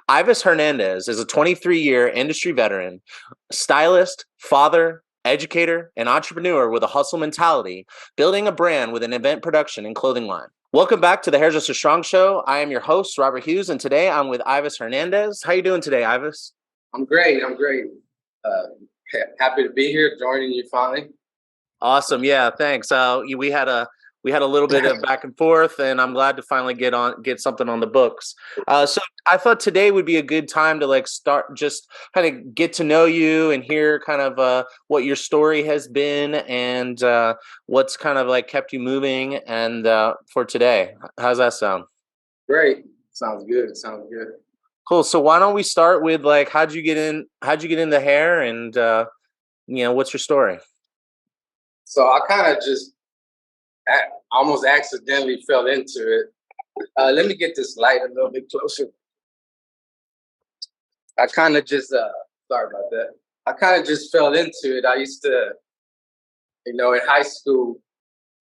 Ivis Hernandez is a 23-year industry veteran, stylist, father, educator, and entrepreneur with a hustle mentality, building a brand with an event production and clothing line. Welcome back to the Hairdresser Strong Show. I am your host, Robert Hughes, and today I'm with Ivis Hernandez. How you doing today, Ivis? I'm great. Happy to be here, joining you finally. Awesome. Yeah, thanks. We had a little bit of back and forth, and I'm glad to finally get something on the books. So I thought today would be a good time to start just kind of get to know you and hear kind of what your story has been and what's kind of kept you moving and for today. How's that sound? Great. Sounds good. Sounds good. Cool. So why don't we start with how'd you get into hair and what's your story? So I kind of just almost accidentally fell into it. Let me get this light a little bit closer. I kind of just, sorry about that. I kind of just fell into it. I used to, in high school,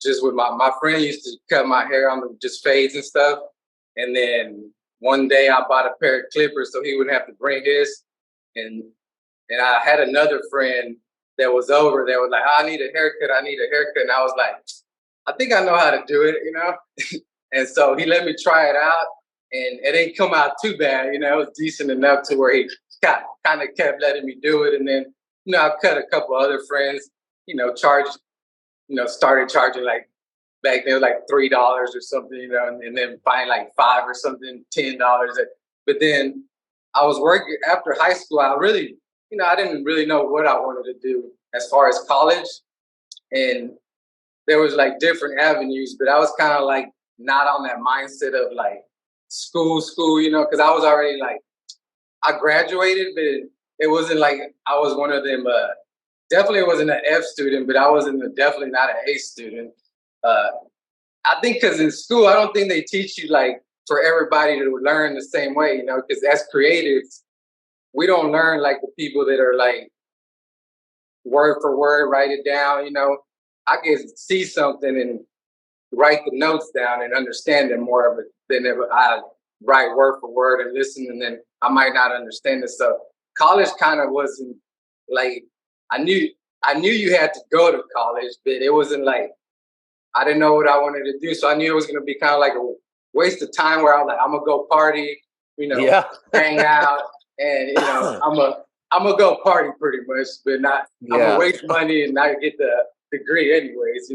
just with my friend used to cut my hair on the just fades and stuff. And then one day I bought a pair of clippers so he wouldn't have to bring his. And I had another friend that was over there was like, I need a haircut. And I was like, I think I know how to do it, And so he let me try it out, and it didn't come out too bad, It was decent enough to where he kind of kept letting me do it. And then, I cut a couple other friends, charged, started charging back then it was $3 or something, and then finally $5 or something, $10. But then I was working after high school. I really, I didn't really know what I wanted to do as far as college. And there was different avenues, but I was kind of not on that mindset of school, because I was already I graduated, but it wasn't I was one of them. Definitely wasn't an F student, but I wasn't definitely not an A student. I think because in school, I don't think they teach you for everybody to learn the same way, because as creatives, we don't learn the people that are word for word, write it down, I can see something and write the notes down and understand them more of it than if I write word for word and listen, and then I might not understand it. So college kind of wasn't I knew you had to go to college, but it wasn't I didn't know what I wanted to do. So I knew it was going to be kind of a waste of time where I was I'm gonna go party, hang out, and I'm gonna go party pretty much, but not I'm gonna waste money and not get the degree anyways,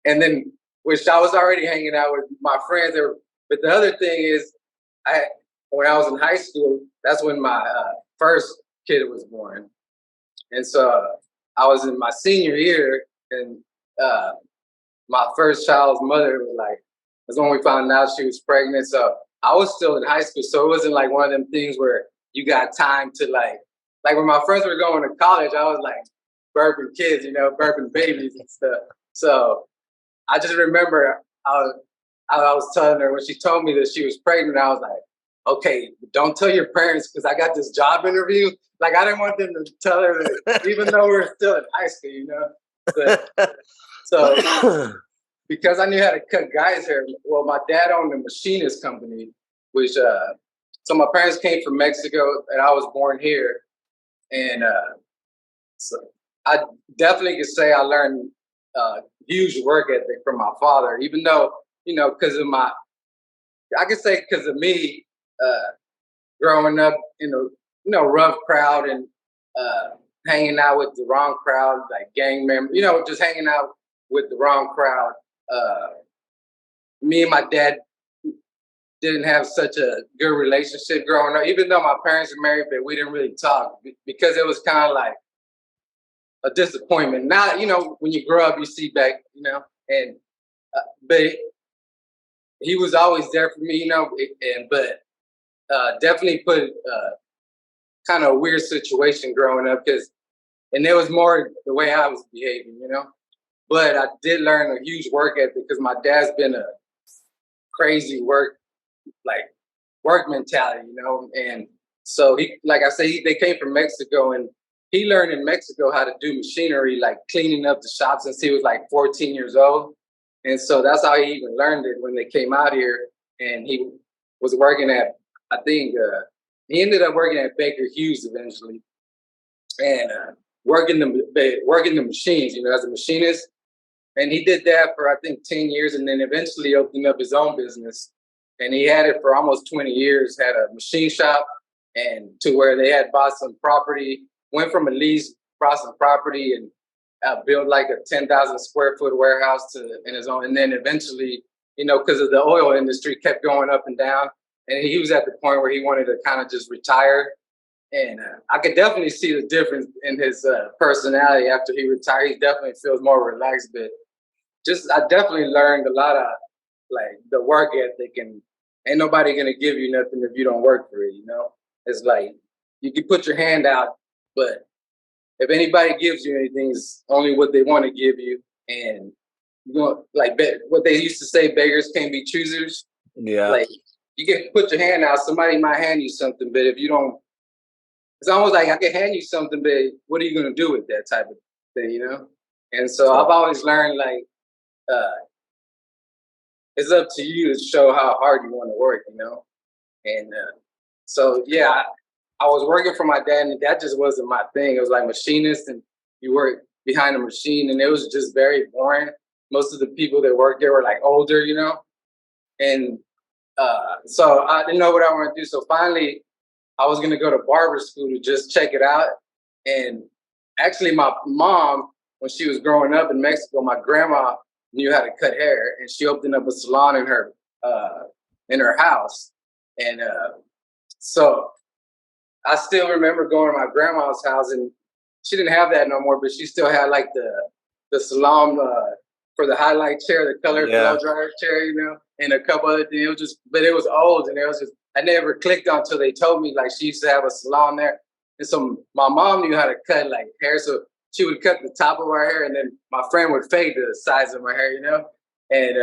And then, which I was already hanging out with my friends. But the other thing is, when I was in high school, that's when my first kid was born. And so I was in my senior year, and my first child's mother was that's when we found out she was pregnant. So I was still in high school. So it wasn't one of them things where you got time to when my friends were going to college, I was birthing kids, birthing babies and stuff. So I just remember I was telling her when she told me that she was pregnant, I was like, okay, don't tell your parents because I got this job interview. I didn't want them to tell her that, even though we're still in high school, But, so because I knew how to cut guys' hair, well, my dad owned a machinist company, which so my parents came from Mexico and I was born here. And so I definitely could say I learned huge work ethic from my father, even though, because of I could say because of me growing up in a, rough crowd and hanging out with the wrong crowd, gang members, just hanging out with the wrong crowd. Me and my dad didn't have such a good relationship growing up, even though my parents were married, but we didn't really talk because it was kind of a disappointment. Now, when you grow up, you see back, and but he was always there for me, but definitely put kind of a weird situation growing up and it was more the way I was behaving, But I did learn a huge work ethic because my dad's been a crazy work mentality, and so he, I say, they came from Mexico and he learned in Mexico how to do machinery, cleaning up the shops since he was 14 years old. And so that's how he even learned it when they came out here. And he was working at, I think, He ended up working at Baker Hughes eventually, and working the machines, as a machinist. And he did that for I think 10 years, and then eventually opened up his own business. And he had it for almost 20 years. Had a machine shop, and to where they had bought some property, went from a lease, bought some property, and built like a 10,000 square foot warehouse in his own. And then eventually, because of the oil industry kept going up and down, and he was at the point where he wanted to kind of just retire. And I could definitely see the difference in his personality after he retired. He definitely feels more relaxed, but I definitely learned a lot of like the work ethic, and ain't nobody gonna give you nothing if you don't work for it. It's like you can put your hand out, but if anybody gives you anything, it's only what they want to give you. And like what they used to say, beggars can't be choosers. Yeah. Like you can put your hand out, somebody might hand you something, but if you don't, it's almost like I can hand you something, but what are you gonna do with that type of thing, And so I've always learned like it's up to you to show how hard you want to work, And so yeah, I was working for my dad, and that just wasn't my thing. It was like machinist, and you work behind a machine, and it was just very boring. Most of the people that worked there were like older, and so I didn't know what I wanted to do. So finally, I was gonna go to barber school to just check it out. And actually, my mom, when she was growing up in Mexico, my grandma knew how to cut hair, and she opened up a salon in her house. And so I still remember going to my grandma's house, and she didn't have that no more, but she still had like the salon for the highlight chair, the color blow dryer chair, and a couple other things. But it was old, and it was just I never clicked on until they told me like she used to have a salon there, and so my mom knew how to cut like hair, so she would cut the top of her hair, and then my friend would fade the size of my hair, And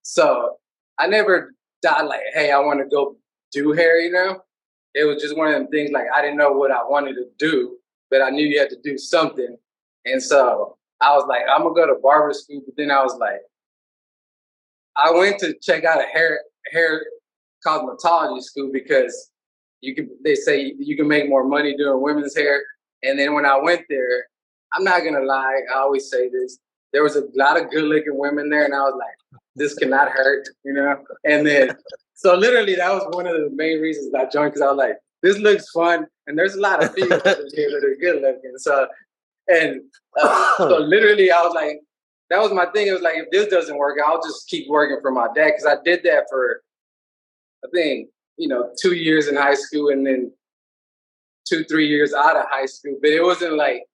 so I never thought like, hey, I want to go do hair, It was just one of them things like I didn't know what I wanted to do, but I knew you had to do something. And so I was like, I'm gonna go to barber school. But then I was like, I went to check out a hair cosmetology school because they say you can make more money doing women's hair. And then when I went there, I'm not gonna lie, I always say this. There was a lot of good-looking women there, and I was like, "This cannot hurt," And then, so literally, that was one of the main reasons I joined, because I was like, "This looks fun," and there's a lot of females in here that are good-looking. So, so literally, I was like, that was my thing. It was like, if this doesn't work, I'll just keep working for my dad, because I did that for, I think, 2 years in high school, and then 2-3 years out of high school. But it wasn't like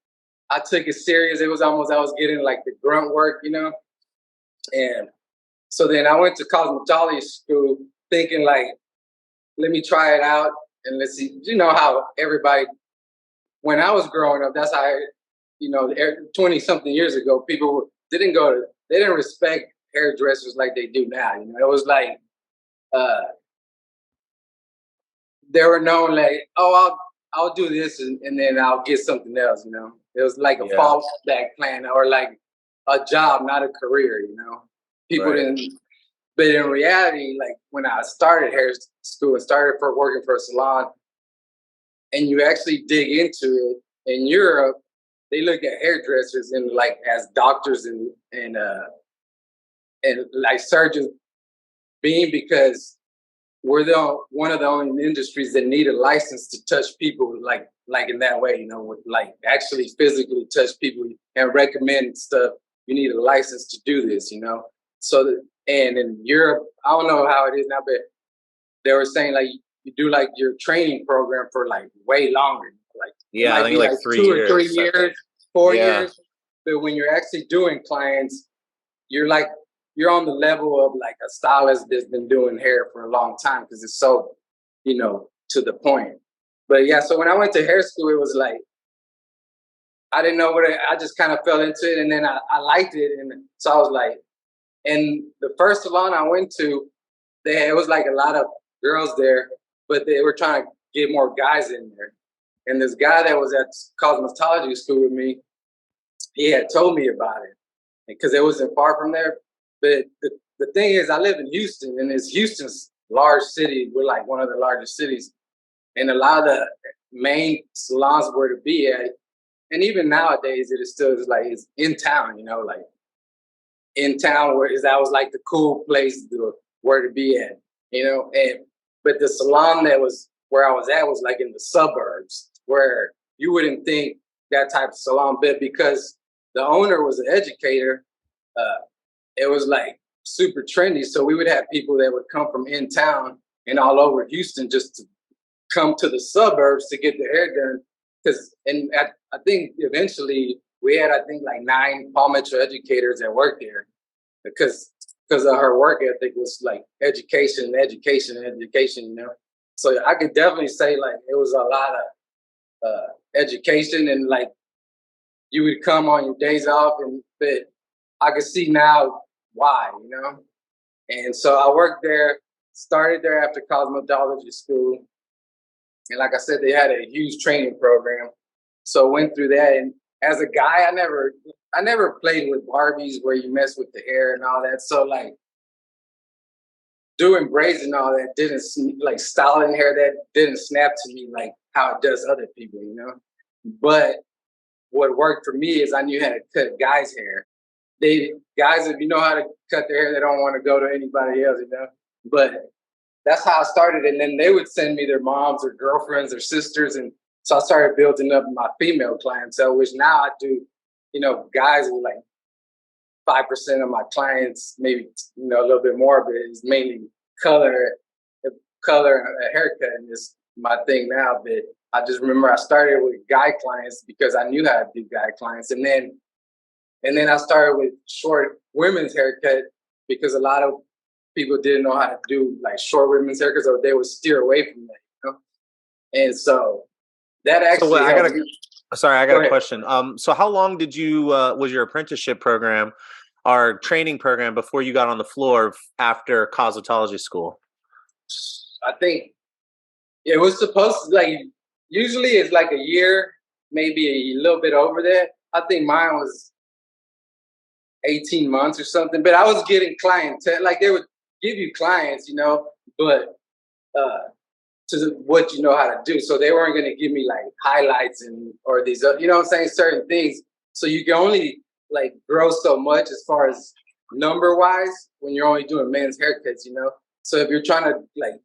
I took it serious. It was almost I was getting like the grunt work, And so then I went to cosmetology school thinking like, let me try it out and let's see. You know how everybody, when I was growing up, that's how, 20 something years ago, people they didn't respect hairdressers like they do now. It was like, they were known like, oh, I'll do this and then I'll get something else, It was like a fallback plan, or like a job, not a career, People didn't, but in reality, like when I started hair school and started working for a salon, and you actually dig into it, in Europe, they look at hairdressers and like as doctors and like surgeons, because we're one of the only industries that need a license to touch people like in that way, like actually physically touch people and recommend stuff. You need a license to do this, So and in Europe, I don't know how it is now, but they were saying like you do like your training program for like way longer, like I think like 3 years, 2 or 3 years, 4 years. But when you're actually doing clients, you're on the level of like a stylist that's been doing hair for a long time, because it's so, to the point. But yeah, so when I went to hair school, it was like, I didn't know I just kind of fell into it, and then I liked it. And so I was like, and the first salon I went to, it was like a lot of girls there, but they were trying to get more guys in there. And this guy that was at cosmetology school with me, he had told me about it because it wasn't far from there. But the thing is, I live in Houston, and it's Houston's large city. We're like one of the largest cities. and a lot of the main salons were to be at, and even nowadays it is still just like it's in town, you know, like in town where that was like the cool place to where to be at, you know. And but the salon that was where I was at was like in the suburbs where you wouldn't think that type of salon, but because the owner was an educator, it was like super trendy. So we would have people that would come from in town and all over Houston just to come to the suburbs to get their hair done. Because I think eventually we had, I think, like 9 Paul Mitchell educators that worked there because of her work ethic was like education, education, education, you know. So I could definitely say like it was a lot of education, and like you would come on your days off, and but I could see now why, you know. And so I worked there, started there after cosmetology school, and like I said, they had a huge training program. So went through that, and as a guy, I never played with Barbies where you mess with the hair and all that. So like doing braids and all that didn't like styling hair that didn't snap to me like how it does other people, you know. But what worked for me is I knew how to cut guys' hair. Guys, if you know how to cut their hair, they don't want to go to anybody else, you know. But that's how I started, and then they would send me their moms or girlfriends or sisters, and so I started building up my female clientele, which now I do. You know, guys are like 5% of my clients, maybe a little bit more, but it's mainly color, color and a haircut, and it's my thing now. But I just remember I started with guy clients because I knew how to do guy clients, and then I started with short women's haircut because a lot of people didn't know how to do like short women's haircuts, or they would steer away from that, you know? And so that actually helped me. Sorry, I got a question. So how long did you was your apprenticeship program or training program before you got on the floor after cosmetology school? I think it was supposed to, like, usually it's like a year, maybe a little bit over that. I think mine was 18 months or something, but I was getting clientele. Like they would give you clients, you know, but to what you know how to do. So they weren't going to give me like highlights and or these, you know what I'm saying, certain things. So you can only like grow so much as far as number wise when you're only doing men's haircuts, you know. So if you're trying to like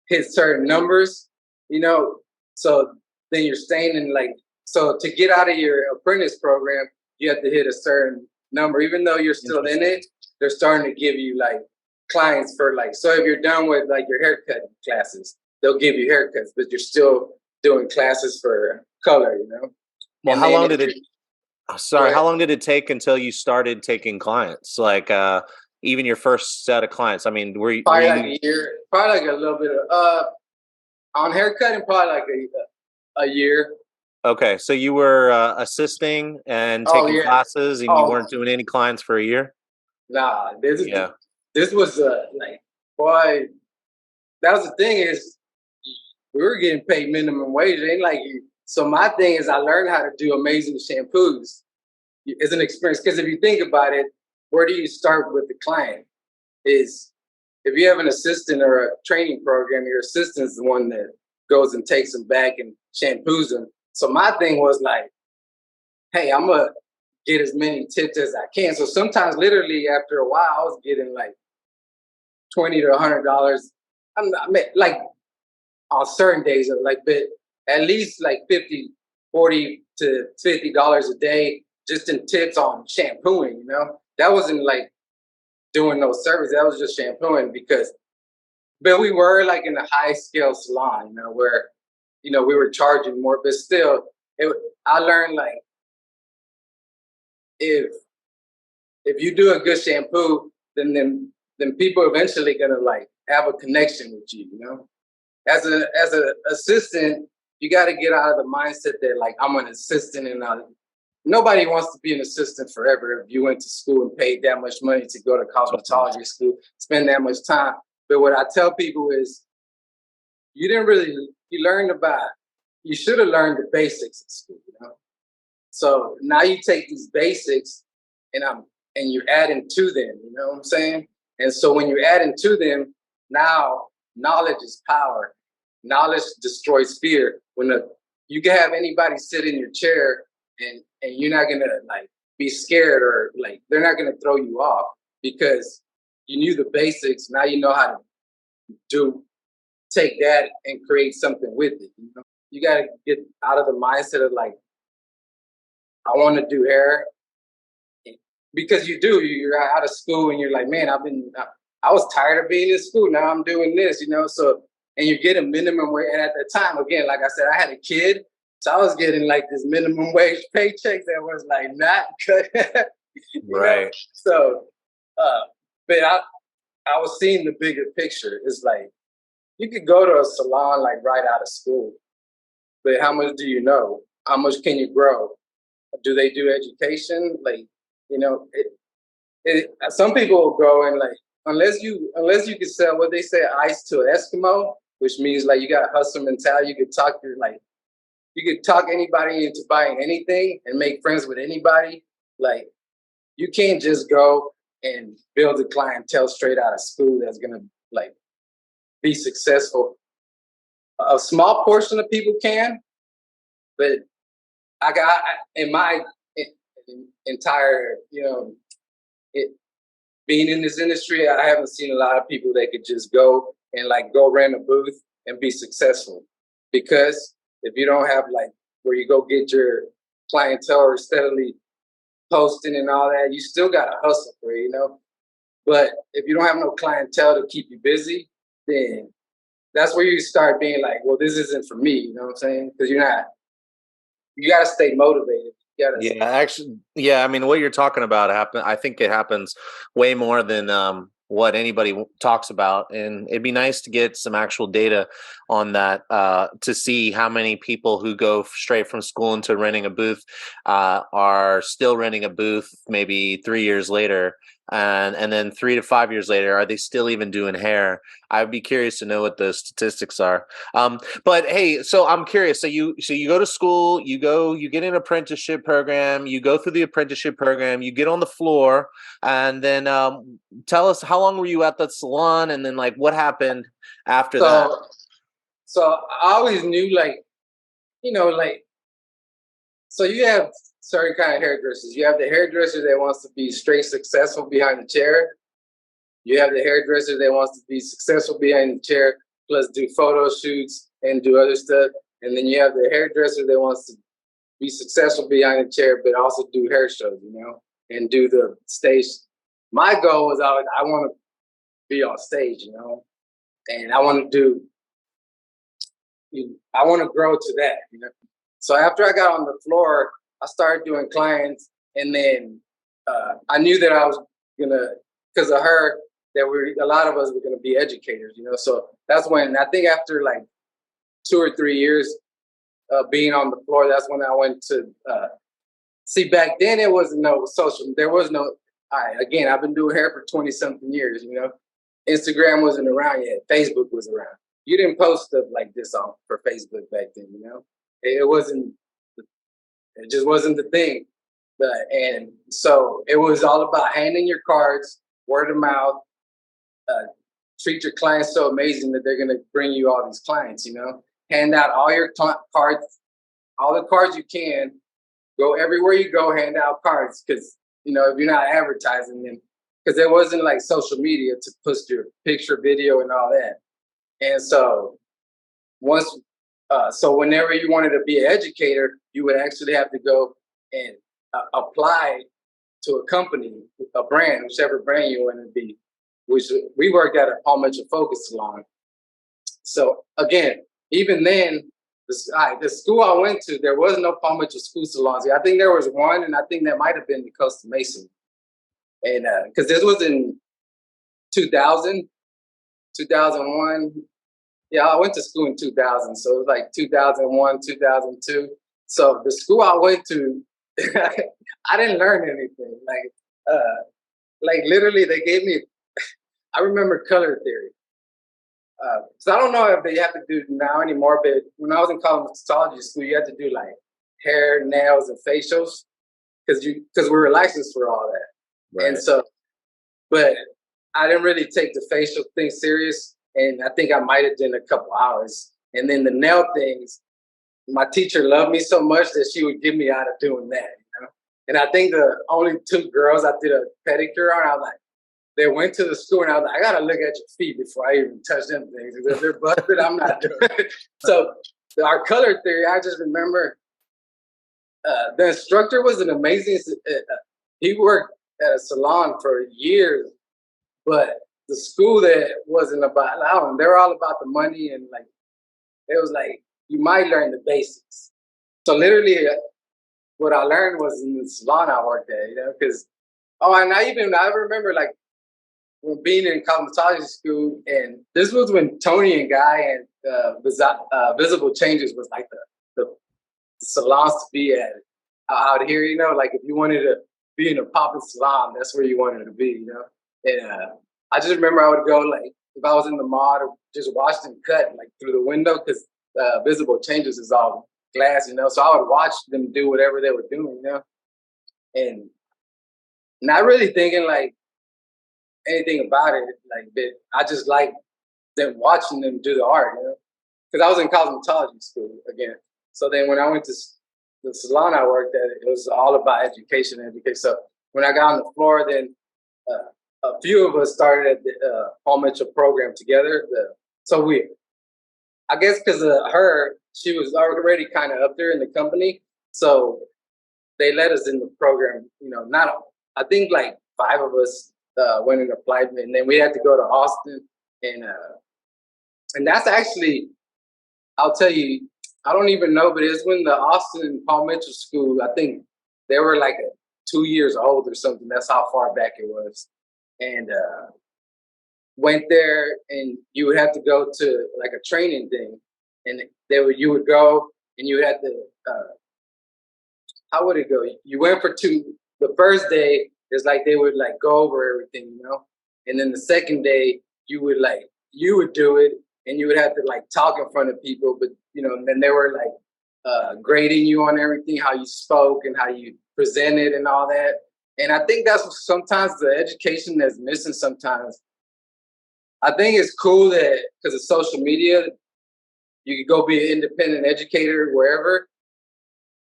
hit certain numbers, you know, so then you're staying in like, so to get out of your apprentice program, you have to hit a certain number. Even though you're still in it, they're starting to give you like clients for like, so if you're done with like your haircut classes, they'll give you haircuts, but you're still doing classes for color, you know? Well, how long did it, how long did it take until you started taking clients? Like, even your first set of clients? I mean, were you probably like a year, probably like a little bit of on haircutting, probably like a year. Okay, so you were assisting and taking classes, and you weren't doing any clients for a year? Nah, this was like, boy, that was the thing is we were getting paid minimum wage. It ain't like you. So my thing is I learned how to do amazing shampoos. It's an experience because if you think about it, where do you start with the client? Is if you have an assistant or a training program, your assistant's the one that goes and takes them back and shampoos them. So my thing was like, hey, I'm gonna get as many tips as I can. So sometimes, literally, after a while, I was getting like $20 to $100. I mean, like on certain days, like, but at least like 50, 40 to $50 a day just in tips on shampooing. You know, that wasn't like doing no service. That was just shampooing because, but we were like in a high scale salon, you know, where we were charging more, but still, I learned like if you do a good shampoo, then people eventually gonna like have a connection with you, you know. As an assistant, you got to get out of the mindset that like I'm an assistant and nobody wants to be an assistant forever. If you went to school and paid that much money to go to cosmetology school, spend that much time. But what I tell people is, you should have learned the basics at school, you know. So now you take these basics and you're adding to them, you know what I'm saying? And so when you're adding to them, now knowledge is power. knowledge destroys fear. You can have anybody sit in your chair and you're not gonna like be scared, or like they're not gonna throw you off because you knew the basics. Now you know how to take that and create something with it. You gotta get out of the mindset of like, I want to do hair, because you're out of school and you're like, man, I was tired of being in school. Now I'm doing this, so, and you get a minimum wage. And at the time, again, like I said, I had a kid. So I was getting like this minimum wage paycheck that was like not good. Right. So, but I was seeing the bigger picture. It's like, you could go to a salon like right out of school, but how much do you know? How much can you grow? Do they do education? Like, some people will go and like, unless you can sell what they say, ice to an Eskimo, which means like you got hustle mentality. You could talk anybody into buying anything and make friends with anybody. Like, you can't just go and build a clientele straight out of school that's gonna like be successful. A small portion of people can, but in my entire, being in this industry, I haven't seen a lot of people that could just go and like go rent a booth and be successful. Because if you don't have like where you go get your clientele or steadily posting and all that, you still got to hustle for it, But if you don't have no clientele to keep you busy, then that's where you start being like, well, this isn't for me, you know what I'm saying? Because you got to stay motivated. Actually, I mean, what you're talking about I think it happens way more than what anybody talks about, and it'd be nice to get some actual data on that to see how many people who go straight from school into renting a booth are still renting a booth maybe 3 years later, and then 3 to 5 years later, are they still even doing hair? I'd be curious to know what the statistics are. But hey, so I'm curious. So you go to school, you get an apprenticeship program, you go through the apprenticeship program, you get on the floor, and then tell us, how long were you at that salon, and then like what happened after that? So I always knew so you have certain kind of hairdressers. You have the hairdresser that wants to be straight successful behind the chair. You have the hairdresser that wants to be successful behind the chair, plus do photo shoots and do other stuff. And then you have the hairdresser that wants to be successful behind the chair, but also do hair shows, and do the stage. My goal was always, I want to be on stage, and I want to grow to that, So after I got on the floor, I started doing clients, and then I knew that I was because of her, a lot of us were gonna be educators, So that's when, I think after like 2 or 3 years being on the floor, that's when I went to see. Back then, there was no social. There was no. Again, I've been doing hair for 20-something years. Instagram wasn't around yet. Facebook was around. You didn't post stuff like this for Facebook back then. It wasn't. It just wasn't the thing. And so it was all about handing your cards, word of mouth. Treat your clients so amazing that they're going to bring you all these clients. Hand out all your cards, all the cards you can. Go everywhere you go, hand out cards, because if you're not advertising them, because there wasn't like social media to post your picture, video, and all that. And so so whenever you wanted to be an educator, you would actually have to go and apply to a company, a brand, whichever brand you want to be. Which we worked at a Palm Mitchell Focus salon. So again, even then, the school I went to, there was no Palm Mitchell school salons. I think there was one, and I think that might have been the Costa Mason. And because this was in 2000, 2001. Yeah, I went to school in 2000, so it was like 2001, 2002. So the school I went to, I didn't learn anything. Like literally, they gave me. I remember color theory. So I don't know if they have to do now anymore, but when I was in cosmetology school, you had to do like hair, nails, and facials because we were licensed for all that. Right. And so, but I didn't really take the facial thing serious, and I think I might have done a couple hours, And then the nail things, my teacher loved me so much that she would get me out of doing that, you know? And I think the only 2 girls I did a pedicure on, I was like, they went to the school and I was like, I gotta look at your feet before I even touch them things. If they're busted, I'm not doing it. So our color theory, I just remember the instructor was an amazing, he worked at a salon for years, but the school that wasn't about, I don't know, they were all about the money and like, it was like, you might learn the basics. So literally what I learned was in the salon I worked at, you know, because, and I remember like when being in cosmetology school, and this was when Tony and Guy and Visible Changes was like the salons to be at out here, you know, like if you wanted to be in a popping salon, that's where you wanted to be, you know. And I just remember I would go like if I was in the mall or just watch them cut like through the window because Visible Changes is all glass, you know. So I would watch them do whatever they were doing, you know, and not really thinking like anything about it, like that. I just like them watching them do the art, you know, because I was in cosmetology school again. So then when I went to the salon I worked at, it was all about education and education. So when I got on the floor, then a few of us started at the Paul Mitchell program together. So I guess because of her, she was already kind of up there in the company. So they let us in the program, you know, I think like 5 of us went and applied, and then we had to go to Austin. And that's actually, I'll tell you, I don't even know, but it's when the Austin Paul Mitchell School, I think they were like 2 years old or something. That's how far back it was. And went there, and you would have to go to like a training thing. And you would go and you would have to, how would it go? You went for 2, the first day, it's like they would like go over everything, you know? And then the second day, you would do it and you would have to like talk in front of people, but you know, and then they were like grading you on everything, how you spoke and how you presented and all that. And I think that's sometimes the education that's missing sometimes. I think it's cool that because of social media, you can go be an independent educator wherever,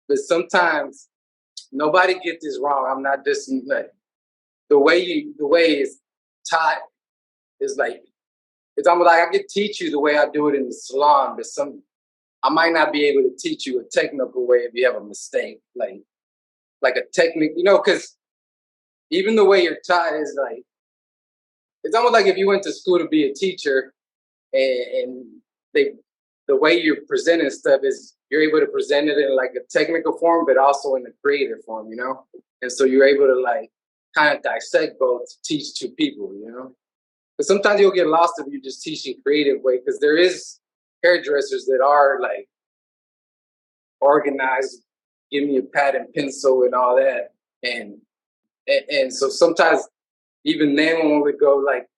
but sometimes nobody get this wrong. I'm not just like, the way it's taught is like, it's almost like I could teach you the way I do it in the salon, but I might not be able to teach you a technical way if you have a mistake, like a technique, you know, because even the way you're taught is like, it's almost like if you went to school to be a teacher and the way you're presenting stuff is you're able to present it in like a technical form, but also in a creative form, you know? And so you're able to like kind of dissect both to teach to people, you know? But sometimes you'll get lost if you just teach in creative way, because there is hairdressers that are like organized, give me a pad and pencil and all that. And so sometimes even then when we would go like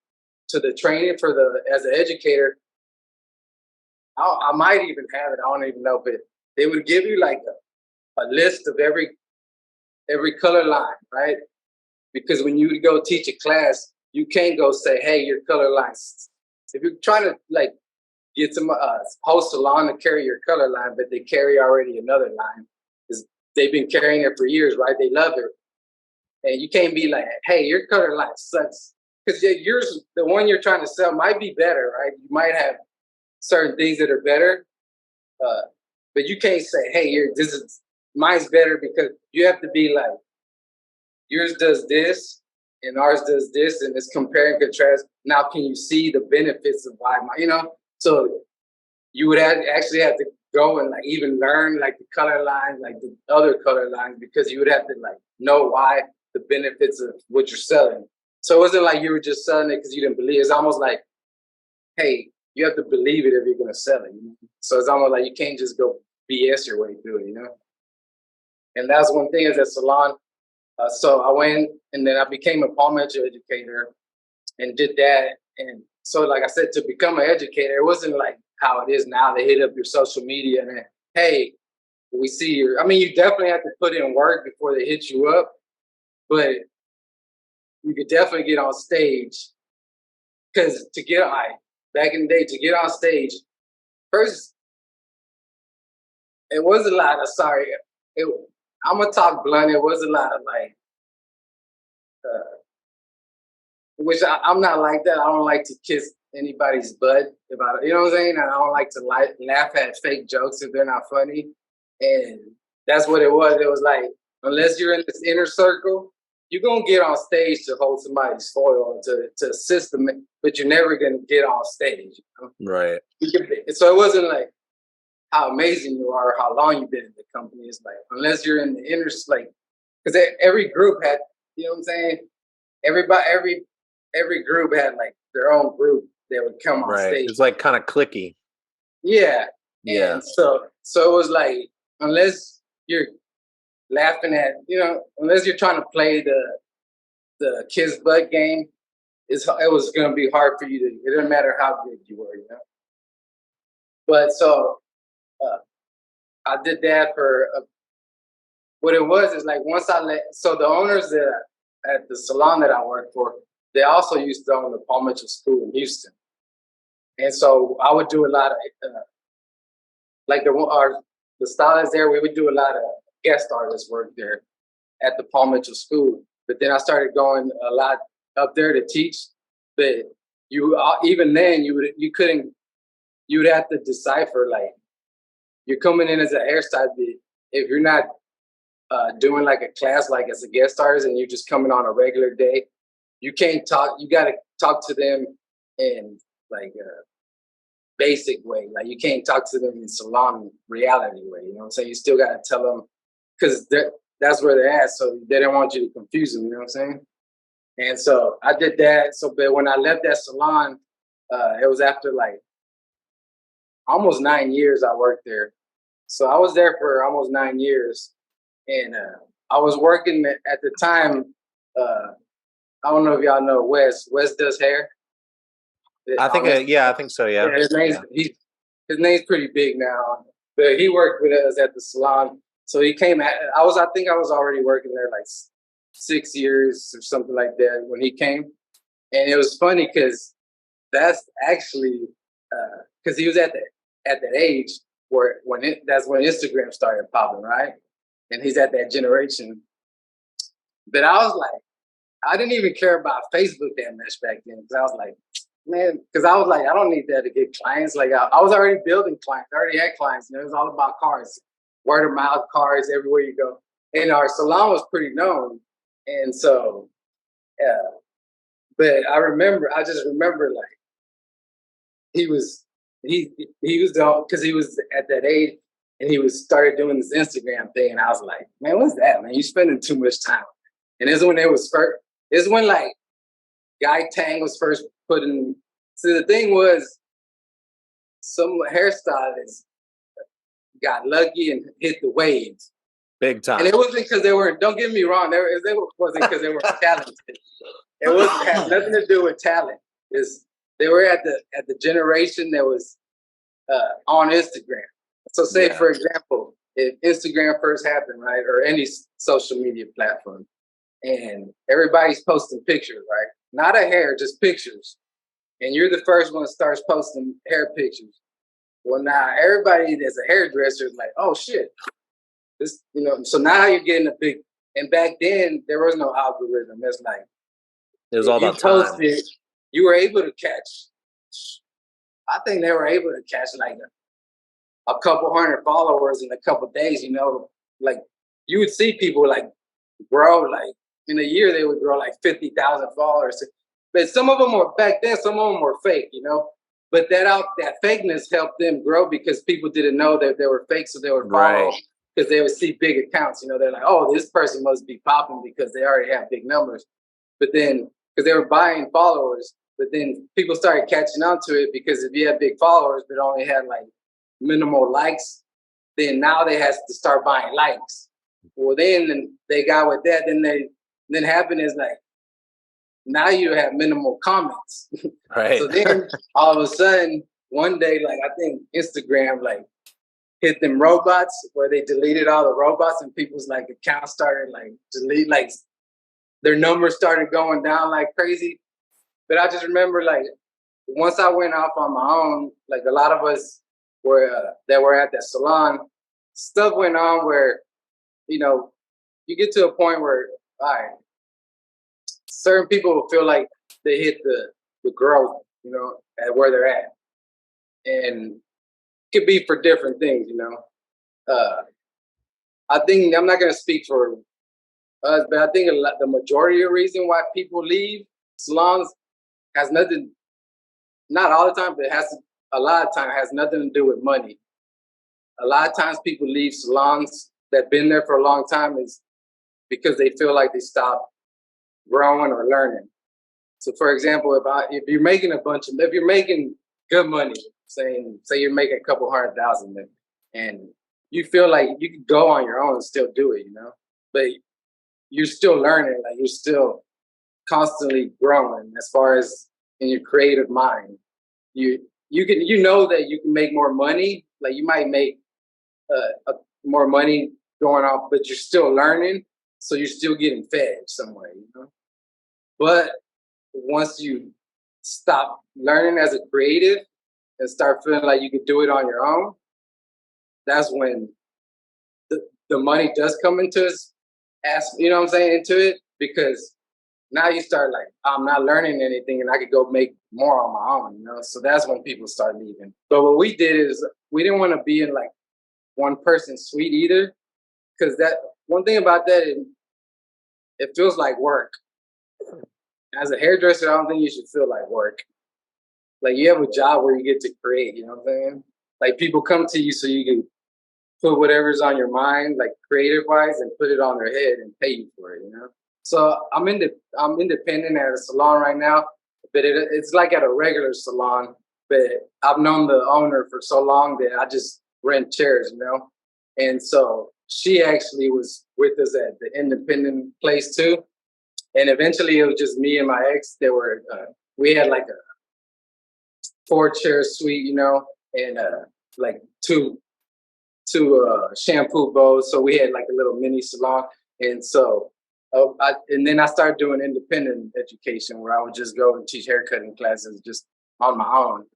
to the training as an educator, I might even have it, I don't even know, but they would give you like a list of every color line, right? Because when you go teach a class, you can't go say, hey, your color lines. If you're trying to like get some host salon to carry your color line, but they carry already another line, because they've been carrying it for years, right? They love it. And you can't be like, hey, your color line sucks. Because yours, the one you're trying to sell might be better, right? You might have certain things that are better, but you can't say, hey, mine's better, because you have to be like, yours does this and ours does this, and it's compare and contrast. Now, can you see the benefits of why you know? So you would actually have to go and like even learn like the color lines, like the other color lines, because you would have to like know why, the benefits of what you're selling. So it wasn't like you were just selling it because you didn't believe. It's almost like, hey, you have to believe it if you're gonna sell it. You know? So it's almost like you can't just go BS your way through it, you know? And that's one thing is at salon. So I went and then I became a Paul Mitchell educator and did that. And so, like I said, to become an educator, it wasn't like how it is now. They hit up your social media and then, hey, we see your, I mean, you definitely have to put in work before they hit you up, but you could definitely get on stage. Because back in the day, to get on stage, first, it was a lot of sorry. It, I'm gonna talk blunt. It was a lot of like, uh, which I'm not like that. I don't like to kiss anybody's butt about it. You know what I'm saying? And I don't like to laugh at fake jokes if they're not funny. And that's what it was. It was like, unless you're in this inner circle, you're gonna get on stage to hold somebody's foil to assist them, but you're never gonna get on stage. You know? Right. So it wasn't like how amazing you are, or how long you've been in the company. It's like, unless you're in the inner, like, because every group had, you know what I'm saying? Every group had like their own group that would come on Right. stage. It's like kind of clicky. Yeah. Yeah. And so it was like, unless you're laughing at, you know, unless you're trying to play the kiss butt game, it was gonna be hard for you to. It didn't matter how good you were, you know. But so uh, I did that for what it was is like once I let. So the owners that at the salon that I worked for, they also used to own the Paul Mitchell School in Houston, and so I would do a lot of like the stylists there. We would do a lot of guest artist work there at the Paul Mitchell School. But then I started going a lot up there to teach. But you even then you would have to decipher, like, you're coming in as a hairstylist. If you're not doing like a class like as a guest artist and you're just coming on a regular day, you can't talk. You got to talk to them in like a basic way. Like you can't talk to them in salon reality way. You know what I'm saying? You still got to tell them because that's where they're at. So they don't want you to confuse them. You know what I'm saying? And so I did that. So, but when I left that salon, it was after like almost 9 years I worked there. So I was there for almost 9 years, and I was working at the time. I don't know if y'all know Wes. Wes does hair. I think, yeah, I think so. Yeah. Yeah, his name's pretty big now, but he worked with us at the salon. So he came at. I think I was already working there like 6 years or something like that when he came, and it was funny because that's actually because he was at that age where that's when Instagram started popping, right? And he's at that generation. But I was like, I didn't even care about Facebook that much back then because I was like, man, because I was like, I don't need that to get clients. Like I was already building clients, I already had clients, and it was all about cars, word of mouth cars everywhere you go. And our salon was pretty known, and so, but I just remember like he was he was the because he was at that age and he was started doing this Instagram thing, and I was like, man, what's that, man? You spending too much time. And this is when it was first. This is when like Guy Tang was first putting. So the thing was, some hairstylists got lucky and hit the waves. Big time. And it wasn't because they were. Don't get me wrong. It wasn't because they were talented. It had nothing to do with talent. They were at the generation that was on Instagram. So say, for example, if Instagram first happened, right, or any social media platform, and everybody's posting pictures, right? Not a hair, just pictures. And you're the first one that starts posting hair pictures. Well, now everybody that's a hairdresser is like, oh shit. This, you know, so now you're getting a big, and back then there was no algorithm. It's like, it was all about time. You were able to catch, I think they were able to catch like a couple hundred followers in a couple days, you know, like you would see people like grow, like in a year they would grow like 50,000 followers. But some of them were back then, some of them were fake, you know, but that fakeness helped them grow because people didn't know that they were fake. So they would follow because they would see big accounts, you know, they're like, oh, this person must be popping because they already have big numbers. But then, because they were buying followers, but then people started catching on to it because if you had big followers but only had like minimal likes, then now they have to start buying likes. Well, then they got with that. Then happened is like now you have minimal comments. Right. So then all of a sudden one day, like I think Instagram like hit them robots where they deleted all the robots and people's like accounts started like delete, like their numbers started going down like crazy. But I just remember like once I went off on my own, like a lot of us that were at that salon, stuff went on where, you know, you get to a point where, all right, certain people will feel like they hit the growth, you know, at where they're at, and it could be for different things, you know. I think I'm not going to speak for us, but I think the majority of the reason why people leave salons has nothing, not all the time, but it has a lot of time has nothing to do with money. A lot of times people leave salons that been there for a long time is because they feel like they stopped growing or learning. So, for example, if you're making if you're making good money, say you're making a couple 100,000, and you feel like you could go on your own and still do it, you know, but you're still learning, like you're still constantly growing as far as in your creative mind. You know that you can make more money, like you might make more money going off, but you're still learning, so you're still getting fed some way, you know. But once you stop learning as a creative and start feeling like you can do it on your own, that's when the money does come into us, you know what I'm saying, into it, because now you start like, I'm not learning anything and I could go make more on my own, you know? So that's when people start leaving. But what we did is we didn't want to be in like one person suite either, because that one thing about that, it feels like work. As a hairdresser, I don't think you should feel like work. Like you have a job where you get to create, you know what I'm saying? Like people come to you so you can put whatever's on your mind, like creative wise, and put it on their head and pay you for it, you know? So I'm independent at a salon right now, but it's like at a regular salon, but I've known the owner for so long that I just rent chairs, you know? And so she actually was with us at the independent place too. And eventually it was just me and my ex that were, we had like a 4-chair suite, you know, and like two shampoo bowls. So we had like a little mini salon. And so, and then I started doing independent education where I would just go and teach haircutting classes just on my own.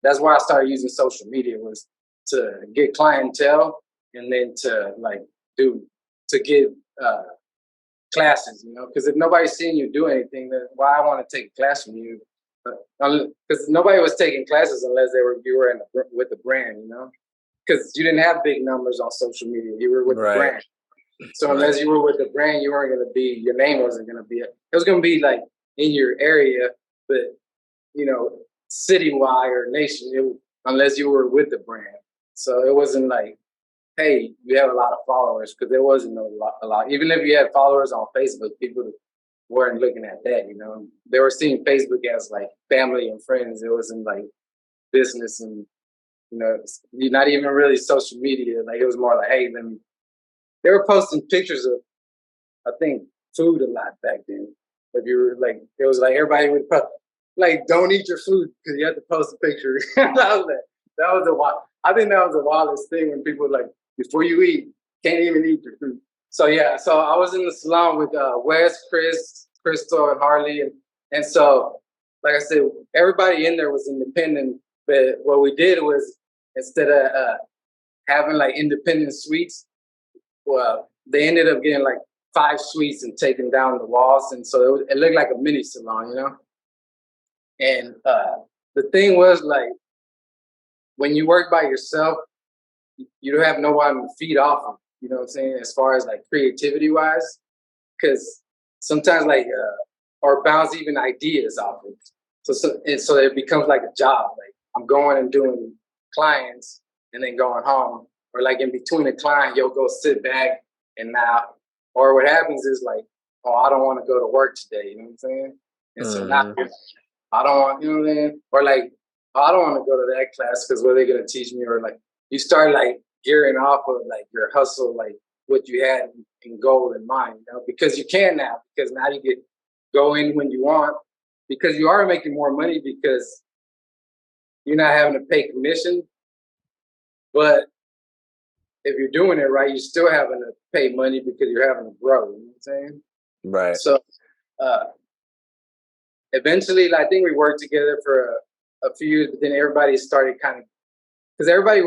That's why I started using social media, was to get clientele, and then to like to get classes, you know, because if nobody's seeing you do anything, then why I want to take a class from you? Because nobody was taking classes unless you were with the brand, you know, because you didn't have big numbers on social media. You were with the brand. So unless you were with the brand, you weren't going to be, your name wasn't going to be, it was going to be like in your area, but, you know, citywide or nation, unless you were with the brand. So it wasn't like, hey, you have a lot of followers, because there wasn't a lot. Even if you had followers on Facebook, people weren't looking at that, you know. They were seeing Facebook as like family and friends. It wasn't like business and, you know, not even really social media. Like it was more like, hey, they were posting pictures of, I think, food a lot back then. If you were like, it was like everybody would post, like, don't eat your food because you have to post a picture. That was the wild. I think that was the wildest thing, when people were like, before you eat, can't even eat your food. So yeah, so I was in the salon with Wes, Chris, Crystal, and Harley, and so, like I said, everybody in there was independent. But what we did was, instead of having like independent suites, well, they ended up getting like 5 suites and taking down the walls, and so it looked like a mini salon, you know. And the thing was, like, when you work by yourself, you don't have no one to feed off of. You know what I'm saying? As far as like creativity wise, because sometimes like or bounce even ideas off of it. So it becomes like a job. Like I'm going and doing clients and then going home, or like in between a client, you'll go sit back and now, or what happens is like, oh, I don't want to go to work today. You know what I'm saying? And so now I don't want, you know what I'm saying? Or like, oh, I don't want to go to that class because what are they going to teach me? Or like, you start like gearing off of like your hustle, like what you had in goal in mind, you know, because you can now, because now you get go in when you want, because you are making more money because you're not having to pay commission. But if you're doing it right, you're still having to pay money because you're having to grow. You know what I'm saying? Right. So eventually, I think we worked together for a few years, but then everybody started kind of, because everybody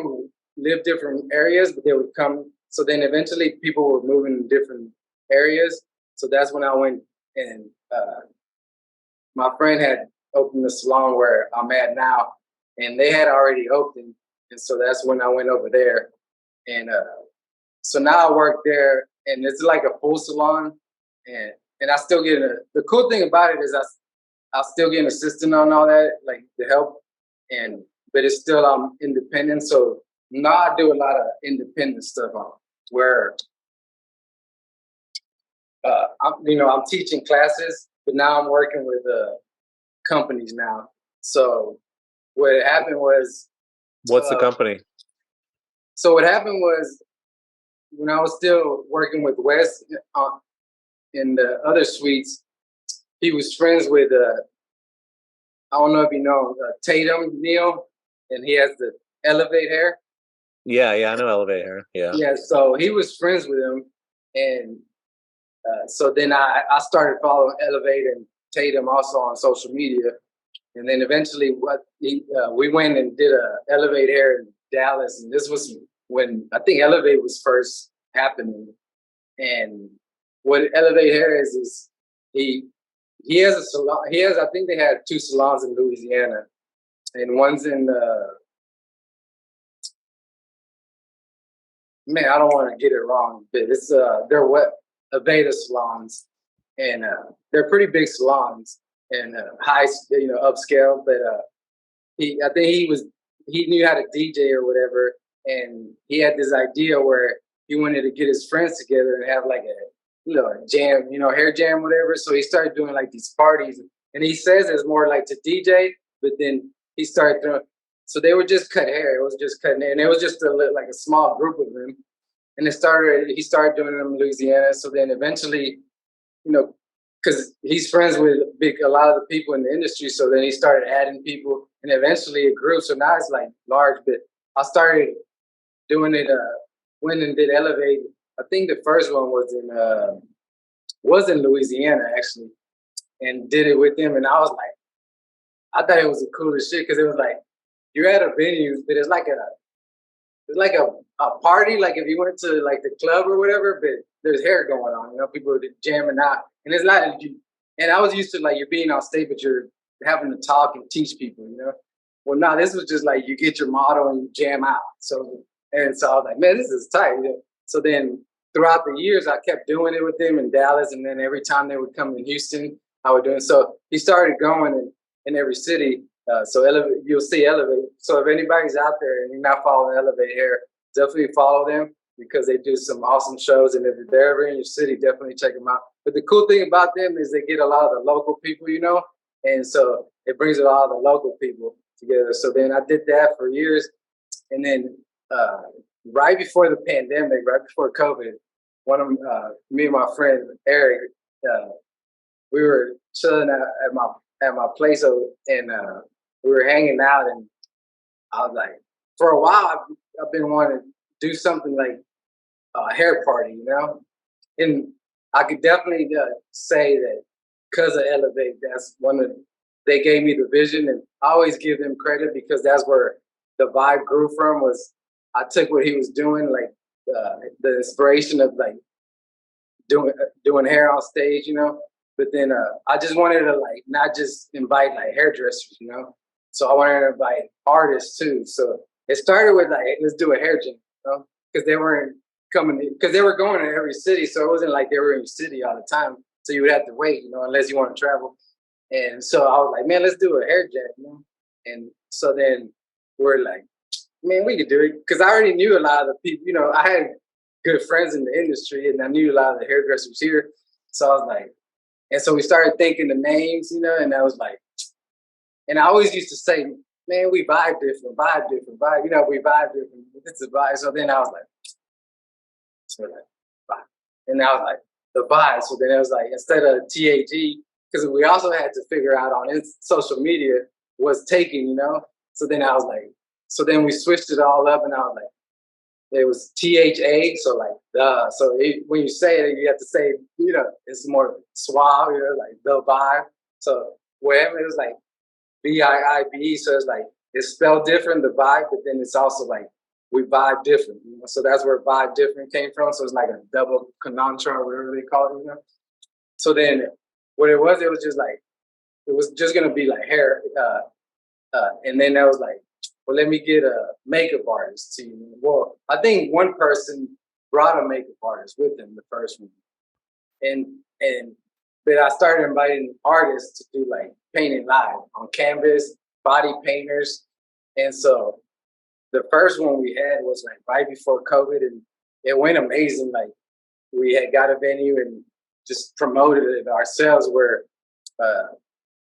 live different areas, but they would come. So then eventually people were moving in different areas. So that's when I went, and my friend had opened the salon where I'm at now, and they had already opened. And so that's when I went over there. And so now I work there, and it's like a full salon. And I still get the cool thing about it is I still get an assistant on all that, like the help, but it's still I'm independent. So now I do a lot of independent stuff on where I'm teaching classes, but now I'm working with companies now. So what happened was, What's the company? So what happened was when I was still working with Wes in the other suites, he was friends with I don't know if you know Tatum Neal, and he has the Elevate hair. Yeah, I know Elevate hair. Yeah. So he was friends with him, and so then I started following Elevate and Tatum also on social media, and then eventually we went and did a Elevate hair in Dallas, and this was when I think Elevate was first happening. And what Elevate hair is he has a salon. I think they had 2 salons in Louisiana, and one's in man, I don't want to get it wrong, but it's they're Aveda salons, and they're pretty big salons and high, upscale. But I think he knew how to DJ or whatever, and he had this idea where he wanted to get his friends together and have like a jam, hair jam, whatever. So he started doing like these parties, and he says it's more like to DJ, but then he started doing. So they would just cut hair. It was just cutting hair, and it was just like a small group of them. And he started doing them in Louisiana. So then eventually, because he's friends with a lot of the people in the industry. So then he started adding people, and eventually it grew. So now it's like large. But I started doing it. Went and did Elevate. I think the first one was in Louisiana actually, and did it with them. And I was like, I thought it was the coolest shit because it was like you're at a venue, but it's like a party, like if you went to like the club or whatever, but there's hair going on, people are jamming out. And it's not and I was used to like you're being on stage, but you're having to talk and teach people, Well, no, this was just like you get your model and you jam out. So I was like, man, this is tight. So then throughout the years, I kept doing it with them in Dallas, and then every time they would come in Houston, I would do it. So he started going in every city. So you'll see Elevate. So if anybody's out there and you're not following Elevate Hair, definitely follow them because they do some awesome shows. And if they're ever in your city, definitely check them out. But the cool thing about them is they get a lot of the local people, and so it brings a lot of the local people together. So then I did that for years. And then right before the pandemic, right before COVID, me and my friend Eric, we were chilling at my place, and we were hanging out, and I was like, for a while, I've been wanting to do something like a hair party, and I could definitely say that because of Elevate, that's they gave me the vision, and I always give them credit because that's where the vibe grew from. Was I took what he was doing, like the inspiration of like doing hair on stage, But then I just wanted to like not just invite like hairdressers, So I wanted to invite artists too. So it started with like, hey, let's do a hair jam, because they weren't because they were going to every city. So it wasn't like they were in the city all the time. So you would have to wait, unless you want to travel. And so I was like, man, let's do a hair jam, And so then we're like, man, we could do it because I already knew a lot of the people. I had good friends in the industry, and I knew a lot of the hairdressers here. So I was like. And so we started thinking the names, and I was like, and I always used to say, man, we vibe different, we vibe different. It's a vibe. So then I was like, vibe. And I was like, the vibe. So then it was like, instead of TAG, because we also had to figure out on social media what's taking, So then I was like, so then we switched it all up, and I was like, it was THA, so like So when you say it, you have to say, it's more suave, like the vibe. So wherever it was like VIIBE, so it's like it's spelled different, the vibe, but then it's also like we vibe different. You know? So that's where vibe different came from. So it's like a double conundrum or whatever they call it. You know. So then what it was just like it was just gonna be like hair, and then I was like, well, let me get a makeup artist to you. Well, I think one person brought a makeup artist with him the first one, and but I started inviting artists to do like painting live on canvas, body painters, and so the first one we had was like right before COVID, and it went amazing. Like we had got a venue and just promoted it ourselves. Where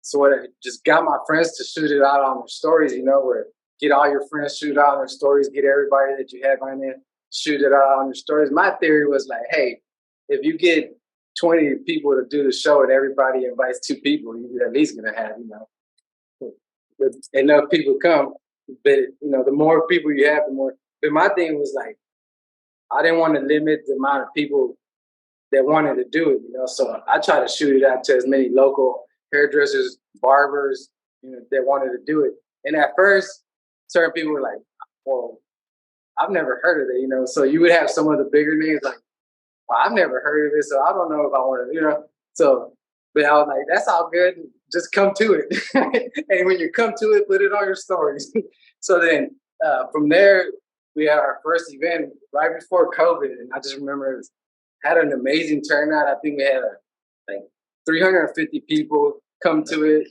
so I just got my friends to shoot it out on their stories. You know, where get all your friends shoot out on their stories, get everybody that you have on there shoot it out on their stories. My theory was like, hey, if you get 20 people to do the show and everybody invites 2 people, you're at least gonna have, enough people come. But the more people you have, the more. But my thing was like, I didn't want to limit the amount of people that wanted to do it. So I tried to shoot it out to as many local hairdressers, barbers, that wanted to do it. And at first, certain people were like, "Well, I've never heard of it." So you would have some of the bigger names like, well, I've never heard of it, so I don't know if I want to, So, but I was like, that's all good. Just come to it. And when you come to it, put it on your stories. So then from there, we had our first event right before COVID. And I just remember it had an amazing turnout. I think we had like 350 people come to it.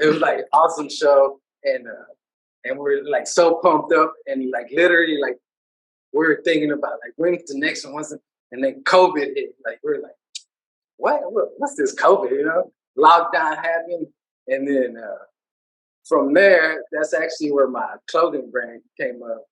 It was like an awesome show. And we're like so pumped up and like literally like we were thinking about like when's the next one? And then COVID hit. Like we're like, what's this COVID? Lockdown happened, and then from there, that's actually where my clothing brand came up.